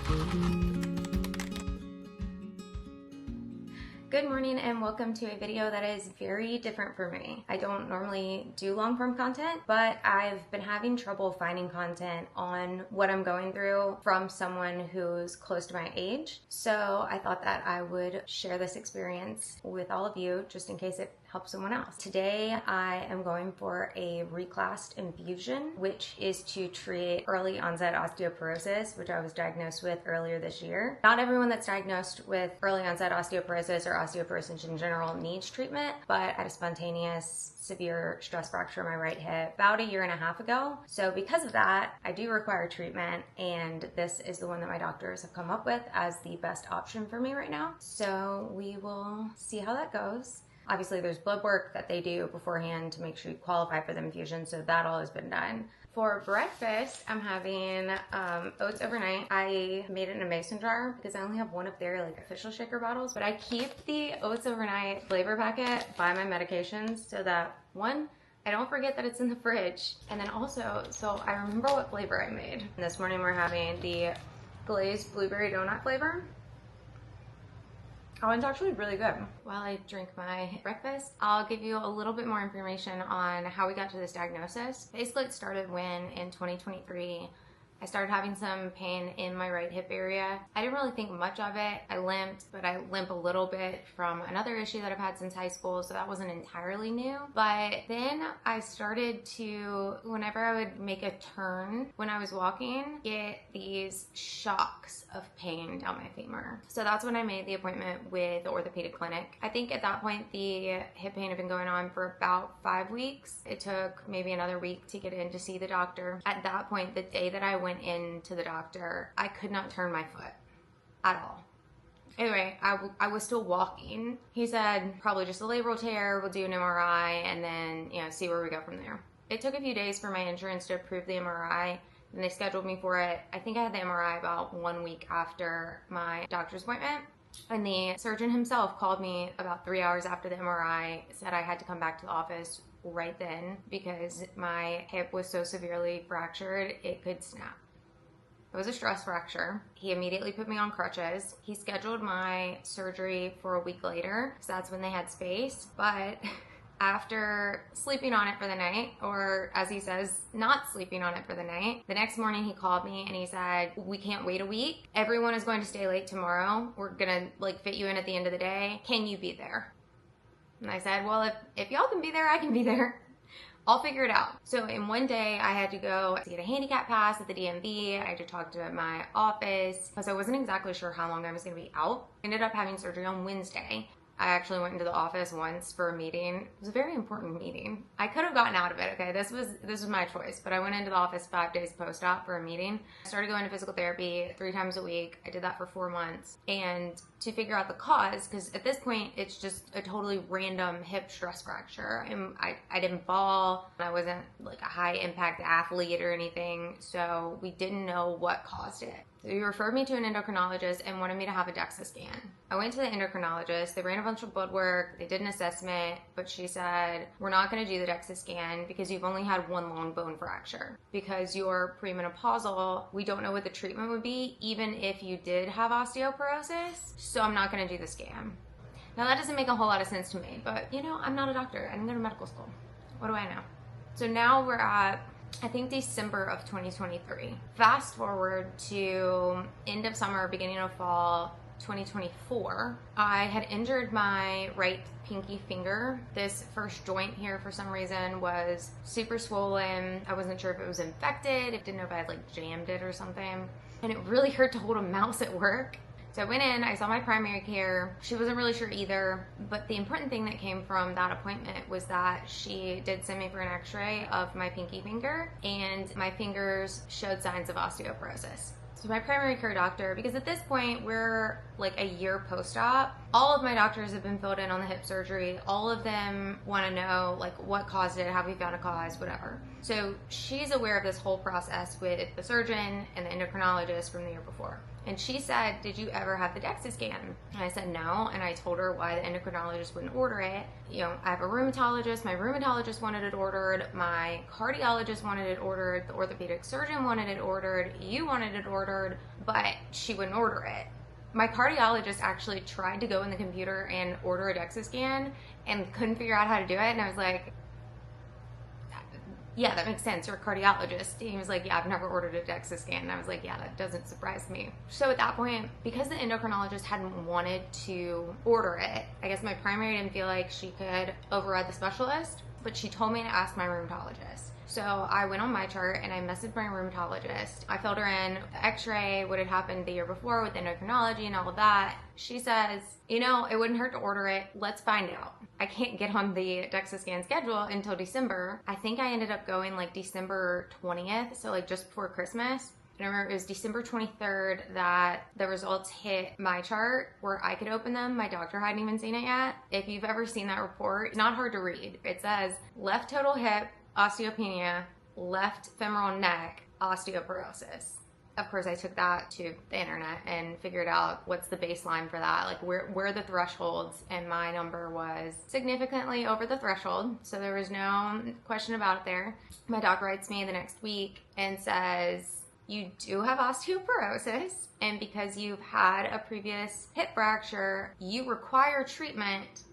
Good morning and welcome to a video that is very different for me. I don't normally do long form content, but I've been having trouble finding content on what I'm going through from someone who's close to my age. So I thought that I would share this experience with all of you just in case it helps someone else. Today I am going for a Reclast infusion, which is to treat early onset osteoporosis, which I was diagnosed with earlier this year. Not everyone that's diagnosed with early onset osteoporosis or osteoporosis in general needs treatment, but I had a spontaneous severe stress fracture in my right hip about 1.5 years ago. So because of that, I do require treatment, and this is the one that my doctors have come up with as the best option for me right now. So we will see how that goes. Obviously, there's blood work that they do beforehand to make sure you qualify for the infusion, so that all has been done. For breakfast, I'm having Oats Overnight. I made it in a mason jar because I only have one of their official shaker bottles, but I keep the Oats Overnight flavor packet by my medications so that, one, I don't forget that it's in the fridge, and then also, so I remember what flavor I made. And this morning we're having the glazed blueberry donut flavor. Oh, it's actually really good. While I drink my breakfast, I'll give you a little bit more information on how we got to this diagnosis. Basically, it started when in 2023, I started having some pain in my right hip area. I didn't really think much of it. I limped, but I limp a little bit from another issue that I've had since high school, so that wasn't entirely new. But then I started to, whenever I would make a turn when I was walking, get these shocks of pain down my femur. So that's when I made the appointment with the orthopedic clinic. I think at that point, the hip pain had been going on for about 5 weeks. It took maybe another week to get in to see the doctor. At that point, the day that I went into the doctor, I could not turn my foot at all. Anyway, I was still walking. He said, probably just a labral tear, we'll do an MRI and then, see where we go from there. It took a few days for my insurance to approve the MRI, and they scheduled me for it. I think I had the MRI about 1 week after my doctor's appointment. And the surgeon himself called me about 3 hours after the MRI, said I had to come back to the office right then because my hip was so severely fractured it could snap. It was a stress fracture. He immediately put me on crutches. He scheduled my surgery for a week later, so that's when they had space. But after sleeping on it for the night, or as he says, not sleeping on it for the night, the next morning he called me and he said, we can't wait a week. Everyone is going to stay late tomorrow. We're gonna fit you in at the end of the day. Can you be there? And I said, well, if y'all can be there, I can be there. I'll figure it out. So in one day, I had to go to get a handicap pass at the DMV. I had to talk to my office because I wasn't exactly sure how long I was gonna be out. I ended up having surgery on Wednesday. I actually went into the office once for a meeting. It was a very important meeting. I could have gotten out of it, okay? This was my choice, but I went into the office 5 days post-op for a meeting. I started going to physical therapy 3 times a week. I did that for 4 months. And to figure out the cause, because at this point, it's just a totally random hip stress fracture. And I didn't fall. I wasn't a high impact athlete or anything. So we didn't know what caused it. So he referred me to an endocrinologist and wanted me to have a DEXA scan. I went to the endocrinologist, they ran a bunch of blood work, they did an assessment, but she said, we're not gonna do the DEXA scan because you've only had 1 long bone fracture. Because you're premenopausal, we don't know what the treatment would be, even if you did have osteoporosis, so I'm not gonna do the scan. Now that doesn't make a whole lot of sense to me, but I'm not a doctor, I didn't go to medical school. What do I know? So now we're at, I think, December of 2023. Fast forward to end of summer, beginning of fall 2024. I had injured my right pinky finger. This first joint here for some reason was super swollen. I wasn't sure if it was infected. I didn't know if I had jammed it or something. And it really hurt to hold a mouse at work. So I went in, I saw my primary care. She wasn't really sure either, but the important thing that came from that appointment was that she did send me for an x-ray of my pinky finger, and my fingers showed signs of osteoporosis. So my primary care doctor, because at this point we're a year post-op, all of my doctors have been filled in on the hip surgery. All of them want to know what caused it, have we found a cause, whatever. So she's aware of this whole process with the surgeon and the endocrinologist from the year before. And she said, did you ever have the DEXA scan? And I said no, and I told her why the endocrinologist wouldn't order it. I have a rheumatologist, my rheumatologist wanted it ordered, my cardiologist wanted it ordered, the orthopedic surgeon wanted it ordered, you wanted it ordered. ordered, but she wouldn't order it. My cardiologist actually tried to go in the computer and order a DEXA scan and couldn't figure out how to do it. And I was like, yeah, that makes sense. You're a cardiologist. And he was like, yeah, I've never ordered a DEXA scan. And I was like, yeah, that doesn't surprise me. So at that point, because the endocrinologist hadn't wanted to order it, I guess my primary didn't feel like she could override the specialist, but she told me to ask my rheumatologist. So I went on my chart and I messaged my rheumatologist. I filled her in the x-ray, what had happened the year before with endocrinology and all of that. She says, you know, it wouldn't hurt to order it. Let's find out. I can't get on the DEXA scan schedule until December. I think I ended up going like December 20th, so like just before Christmas. And I remember it was December 23rd that the results hit my chart where I could open them. My doctor hadn't even seen it yet. If you've ever seen that report, it's not hard to read. It says left total hip, osteopenia, left femoral neck, osteoporosis. Of course, I took that to the internet and figured out what's the baseline for that, like where are the thresholds, and my number was significantly over the threshold, so there was no question about it there. My doc writes me the next week and says, you do have osteoporosis, and because you've had a previous hip fracture, you require treatment,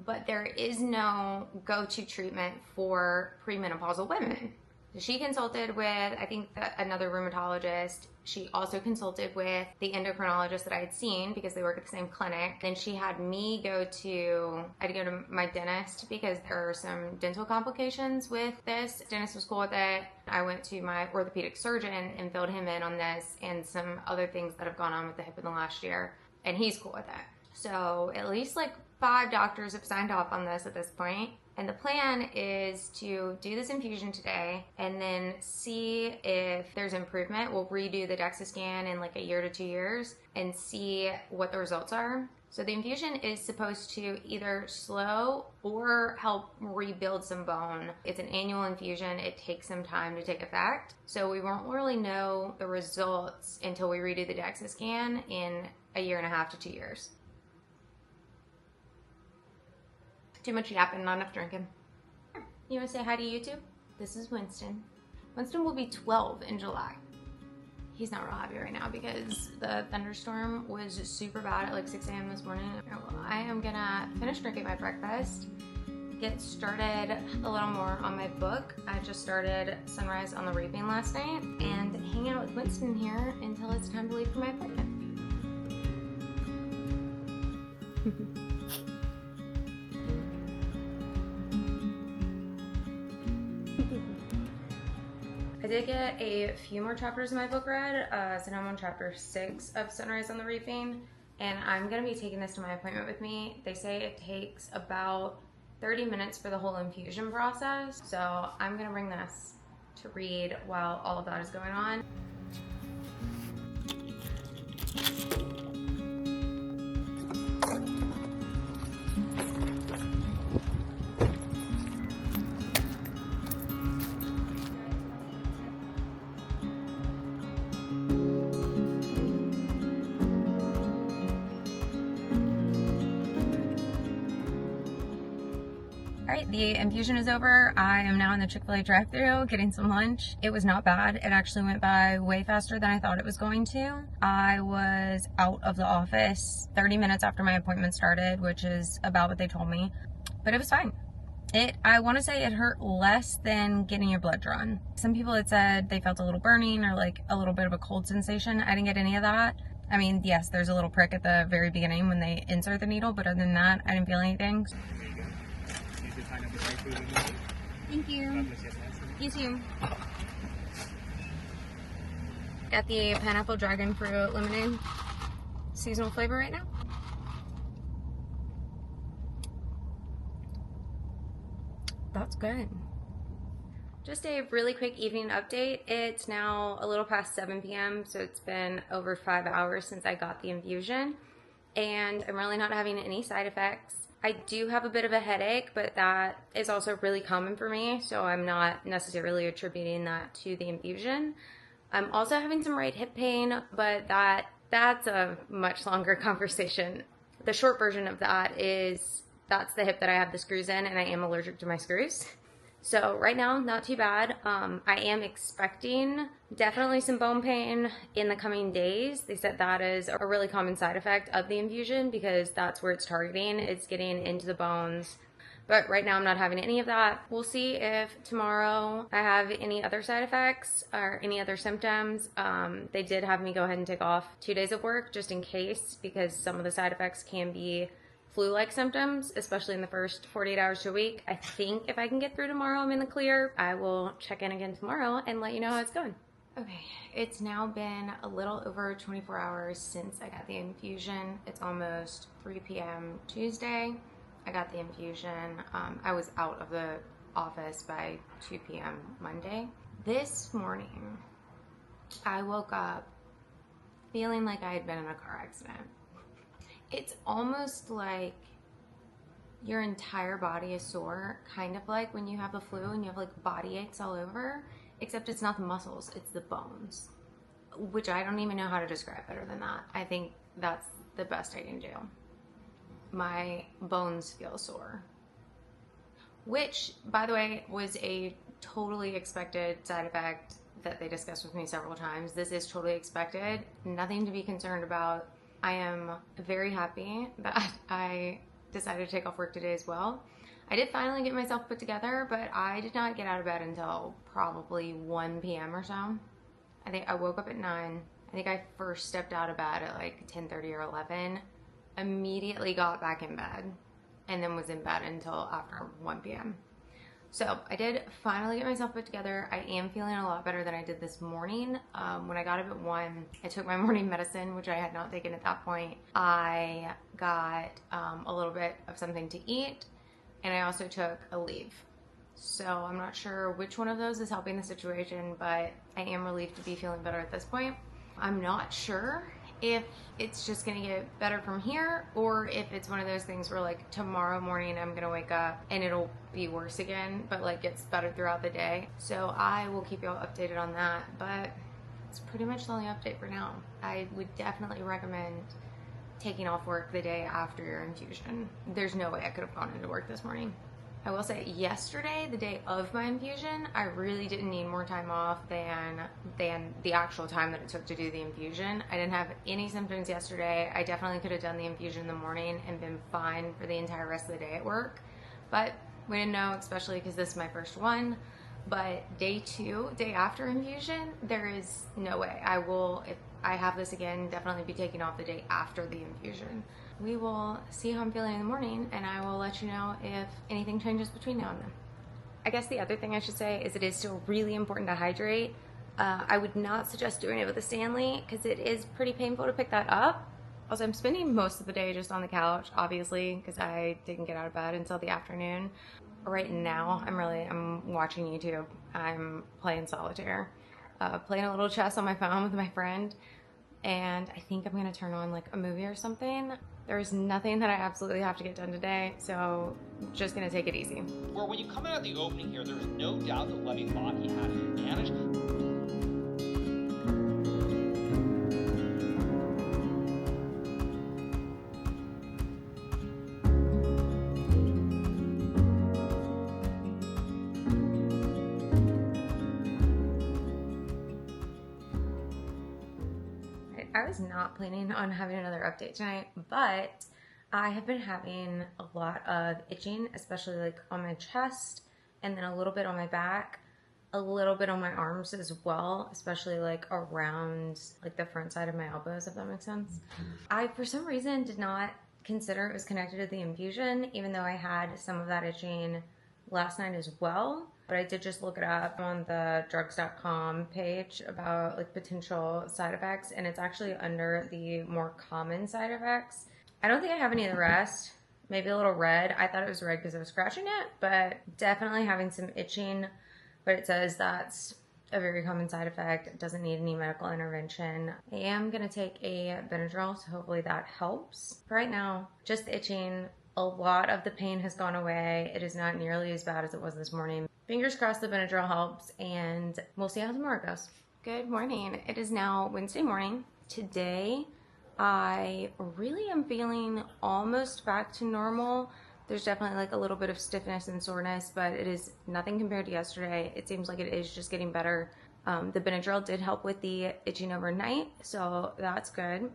but there is no go-to treatment for premenopausal women. She consulted with, I think, another rheumatologist. She also consulted with the endocrinologist that I had seen because they work at the same clinic. Then she had me I had to go to my dentist because there are some dental complications with this. Dentist was cool with it. I went to my orthopedic surgeon and filled him in on this and some other things that have gone on with the hip in the last year, and he's cool with it. So at least like 5 doctors have signed off on this at this point. And the plan is to do this infusion today and then see if there's improvement. We'll redo the DEXA scan in like a year to 2 years and see what the results are. So the infusion is supposed to either slow or help rebuild some bone. It's an annual infusion. It takes some time to take effect. So we won't really know the results until we redo the DEXA scan in a year and a half to 2 years. Too much yapping, not enough drinking. You want to say hi to YouTube? This is Winston. Winston will be 12 in July. He's not real happy right now because the thunderstorm was super bad at like 6 a.m. this morning. Well, I am gonna finish drinking my breakfast, get started a little more on my book. I just started Sunrise on the Reaping last night and hang out with Winston here until it's time to leave for my appointment. I did get a few more chapters of my book read, so now I'm on chapter 6 of Sunrise on the Reaping, and I'm going to be taking this to my appointment with me. They say it takes about 30 minutes for the whole infusion process, so I'm going to bring this to read while all of that is going on. Alright, the infusion is over. I am now in the Chick-fil-A drive-thru getting some lunch. It was not bad. It actually went by way faster than I thought it was going to. I was out of the office 30 minutes after my appointment started, which is about what they told me, but it was fine. I want to say it hurt less than getting your blood drawn. Some people had said they felt a little burning or like a little bit of a cold sensation. I didn't get any of that. I mean, yes, there's a little prick at the very beginning when they insert the needle, but other than that, I didn't feel anything. Thank you. You too. Got the pineapple dragon fruit lemonade seasonal flavor right now. That's good. Just a really quick evening update. It's now a little past 7 p.m. so it's been over 5 hours since I got the infusion, and I'm really not having any side effects. I do have a bit of a headache, but that is also really common for me, so I'm not necessarily attributing that to the infusion. I'm also having some right hip pain, but that's a much longer conversation. The short version of that is that's the hip that I have the screws in, and I am allergic to my screws. So right now, not too bad. I am expecting definitely some bone pain in the coming days. They said that is a really common side effect of the infusion because that's where it's targeting. It's getting into the bones. But right now I'm not having any of that. We'll see if tomorrow I have any other side effects or any other symptoms. They did have me go ahead and take off 2 days of work just in case, because some of the side effects can be flu-like symptoms, especially in the first 48 hours to a week. I think if I can get through tomorrow, I'm in the clear. I will check in again tomorrow and let you know how it's going. Okay, it's now been a little over 24 hours since I got the infusion. It's almost 3 p.m. Tuesday. I got the infusion. I was out of the office by 2 p.m. Monday. This morning, I woke up feeling like I had been in a car accident. It's almost like your entire body is sore, kind of like when you have the flu and you have like body aches all over, except it's not the muscles, it's the bones, which I don't even know how to describe better than that. I think that's the best I can do. My bones feel sore, which, by the way, was a totally expected side effect that they discussed with me several times. This is totally expected, nothing to be concerned about. I am very happy that I decided to take off work today as well. I did finally get myself put together, but I did not get out of bed until probably 1 p.m. or so. I think I woke up at 9. I think I first stepped out of bed at like 10:30 or 11. Immediately got back in bed and then was in bed until after 1 p.m. So I did finally get myself put together. I am feeling a lot better than I did this morning. When I got up at 1, I took my morning medicine, which I had not taken at that point. I got a little bit of something to eat, and I also took a leave. So I'm not sure which one of those is helping the situation, but I am relieved to be feeling better at this point. I'm not sure if it's just gonna get better from here or if it's one of those things where like tomorrow morning I'm gonna wake up and it'll be worse again, but like gets better throughout the day. So I will keep you all updated on that, but it's pretty much the only update for now. I would definitely recommend taking off work the day after your infusion. There's no way I could have gone into work this morning. I will say yesterday, the day of my infusion, I really didn't need more time off than the actual time that it took to do the infusion. I didn't have any symptoms yesterday. I definitely could have done the infusion in the morning and been fine for the entire rest of the day at work. But we didn't know, especially because this is my first one. But day 2, day after infusion, there is no way. I will, if I have this again, definitely be taking off the day after the infusion. We will see how I'm feeling in the morning, and I will let you know if anything changes between now and then. I guess the other thing I should say is it is still really important to hydrate. I would not suggest doing it with a Stanley because it is pretty painful to pick that up. Also, I'm spending most of the day just on the couch, obviously, because I didn't get out of bed until the afternoon. Right now, I'm watching YouTube. I'm playing solitaire, playing a little chess on my phone with my friend, and I think I'm gonna turn on like a movie or something. There's nothing that I absolutely have to get done today, so I'm just gonna take it easy. Well, when you come out of the opening here, there's no doubt that Levy thought he had an advantage. I was not planning on having another update tonight, but I have been having a lot of itching, especially like on my chest and then a little bit on my back, a little bit on my arms as well, especially like around like the front side of my elbows, if that makes sense. I, for some reason, did not consider it was connected to the infusion, even though I had some of that itching last night as well. But I did just look it up on the drugs.com page about like potential side effects, and it's actually under the more common side effects. I don't think I have any of the rest. Maybe a little red. I thought it was red because I was scratching it, but definitely having some itching. But it says that's a very common side effect. It doesn't need any medical intervention. I am going to take a Benadryl, so hopefully that helps. Right now, just itching. A lot of the pain has gone away. It is not nearly as bad as it was this morning. Fingers crossed the Benadryl helps, and we'll see how tomorrow goes. Good morning. It is now Wednesday morning. Today, I really am feeling almost back to normal, There's definitely like a little bit of stiffness and soreness, but it is nothing compared to yesterday. It seems like it is just getting better. The Benadryl did help with the itching overnight, so that's good.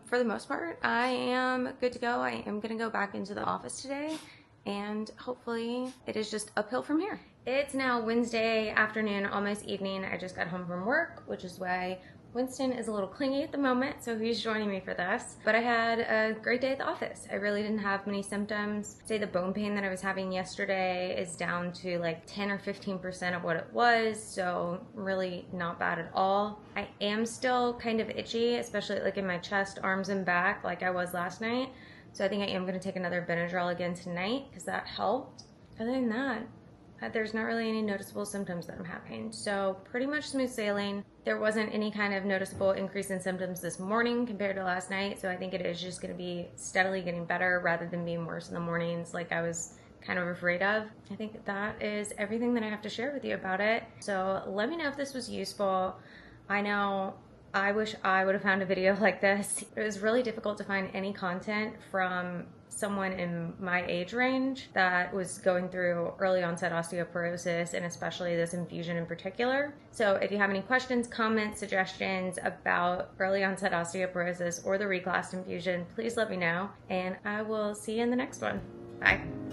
For the most part, I am good to go. I am gonna go back into the office today, and hopefully it is just uphill from here. It's now Wednesday afternoon, almost evening. I just got home from work, which is why Winston is a little clingy at the moment, so he's joining me for this. But I had a great day at the office. I really didn't have many symptoms. I'd say the bone pain that I was having yesterday is down to like 10 or 15% of what it was, so really not bad at all. I am still kind of itchy, especially like in my chest, arms, and back like I was last night. So I think I am gonna take another Benadryl again tonight because that helped. Other than that, there's not really any noticeable symptoms that I'm having. So pretty much smooth sailing. There wasn't any kind of noticeable increase in symptoms this morning compared to last night. So I think it is just gonna be steadily getting better rather than being worse in the mornings like I was kind of afraid of. I think that is everything that I have to share with you about it. So let me know if this was useful. I know I wish I would have found a video like this. It was really difficult to find any content from someone in my age range that was going through early onset osteoporosis, and especially this infusion in particular. So if you have any questions, comments, suggestions about early onset osteoporosis or the Reclast infusion, please let me know, and I will see you in the next one. Bye.